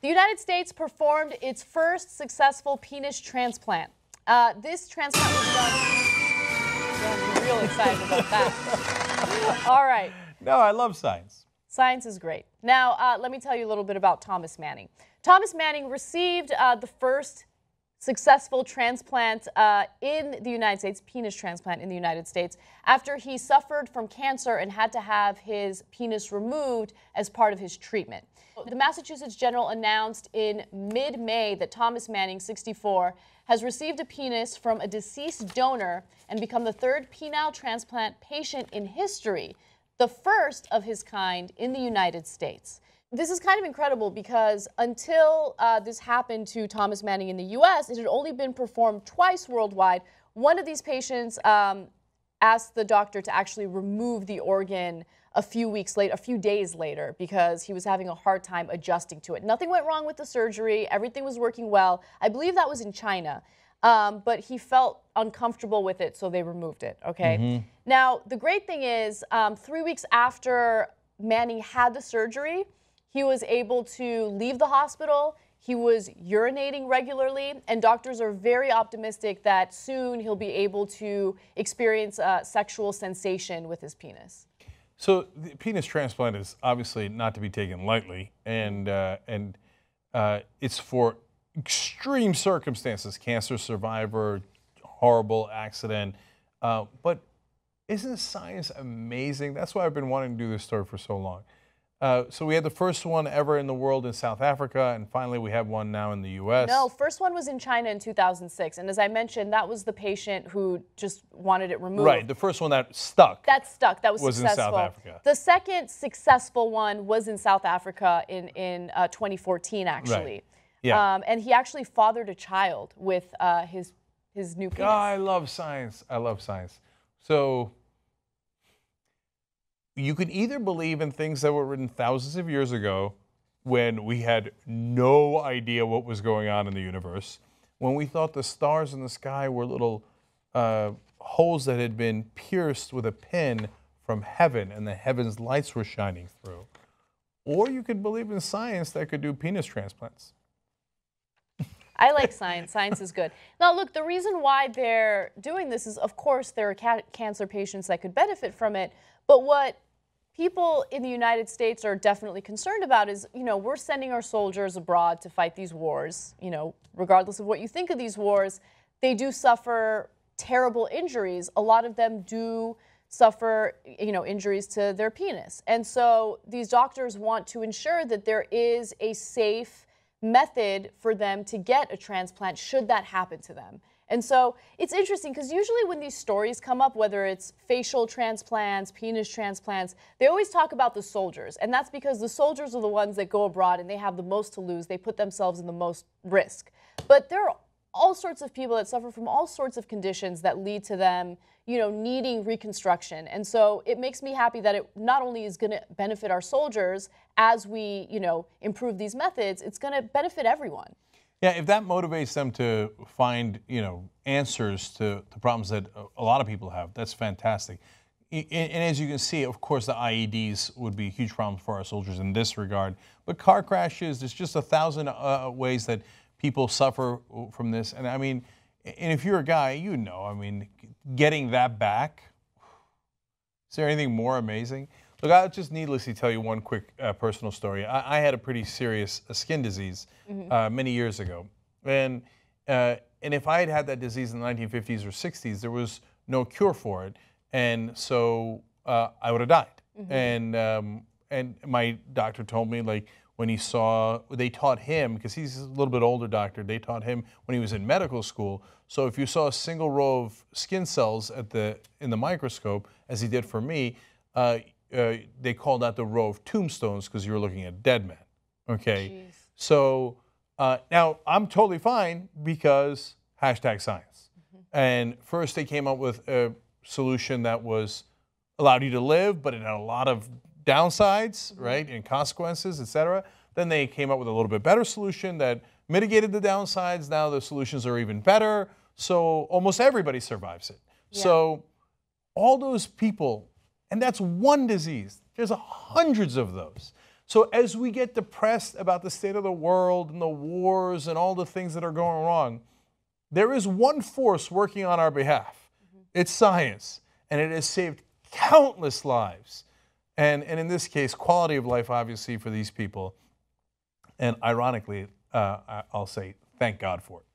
The United States performed its first successful penis transplant. This transplant was done. I'm real excited about that. All right. No, I love science. Science is great. Now, let me tell you a little bit about Thomas Manning. Thomas Manning received the first successful transplant in the United States, penis transplant in the United States, after he suffered from cancer and had to have his penis removed as part of his treatment. The Massachusetts General announced in mid-May that Thomas Manning, 64, has received a penis from a deceased donor and become the third penile transplant patient in history, the first of his kind in the United States. This is kind of incredible because until this happened to Thomas Manning in the U.S., it had only been performed twice worldwide. One of these patients asked the doctor to actually remove the organ a few days later, because he was having a hard time adjusting to it. Nothing went wrong with the surgery. Everything was working well. I believe that was in China. But he felt uncomfortable with it, so they removed it, okay? Mm-hmm. Now, the great thing is, 3 weeks after Manning had the surgery, he was able to leave the hospital. He was urinating regularly, and doctors are very optimistic that soon he'll be able to experience sexual sensation with his penis. So the penis transplant is obviously not to be taken lightly, and it's for extreme circumstances, cancer survivor, horrible accident. But isn't science amazing? That's why I've been wanting to do this story for so long. So we had the first one ever in the world in South Africa, and finally we have one now in the U.S. No, first one was in China in 2006, and as I mentioned, that was the patient who just wanted it removed. Right, the first one that stuck. That stuck, that was successful. In South Africa. The second successful one was in South Africa in 2014, actually. Right. Yeah. And he actually fathered a child with his new penis. Oh, I love science. I love science. So you could either believe in things that were written thousands of years ago when we had no idea what was going on in the universe, when we thought the stars in the sky were little holes that had been pierced with a pin from heaven and the heaven's lights were shining through. Or you could believe in science that could do penis transplants. I like science. Science is good. Now, look, the reason why they're doing this is, of course, there are cancer patients that could benefit from it. But what people in the United States are definitely concerned about is, we're sending our soldiers abroad to fight these wars. Regardless of what you think of these wars, they do suffer terrible injuries. A lot of them do suffer, injuries to their penis. And so these doctors want to ensure that there is a safe method for them to get a transplant should that happen to them. And so it's interesting because usually when these stories come up, whether it's facial transplants, penis transplants, they always talk about the soldiers. And that's because the soldiers are the ones that go abroad and they have the most to lose. They put themselves in the most risk. But there are all sorts of people that suffer from all sorts of conditions that lead to them, needing reconstruction. And so it makes me happy that it not only is going to benefit our soldiers as we, improve these methods, it's going to benefit everyone. Yeah, if that motivates them to find, answers to the problems that a lot of people have, that's fantastic. And as you can see, of course, the IEDs would be a huge problem for our soldiers in this regard. But car crashes, there's just 1,000 ways that people suffer from this. And I mean, and if you're a guy, getting that back, is there anything more amazing? Look, I'll just needlessly tell you one quick personal story. I had a pretty serious skin disease many years ago. And if I had had that disease in the 1950s or 60s, there was no cure for it. And so I would have died. And my doctor told me, like, when they taught him, because he's a little bit older doctor, they taught him when he was in medical school. So if you saw a single row of skin cells in the microscope, as he did for me, they called that the row of tombstones because you were looking at dead men. Okay, jeez. So now I'm totally fine because #science. And first they came up with a solution that allowed you to live, but it had a lot of downsides, right, and consequences, etc. Then they came up with a little bit better solution that mitigated the downsides. Now the solutions are even better, so almost everybody survives it. Yeah. So all those people, and that's one disease. There's hundreds of those. So as we get depressed about the state of the world and the wars and all the things that are going wrong, there is one force working on our behalf. It's science, and it has saved countless lives. And in this case, quality of life, obviously, for these people. And ironically, I'll say, thank God for it.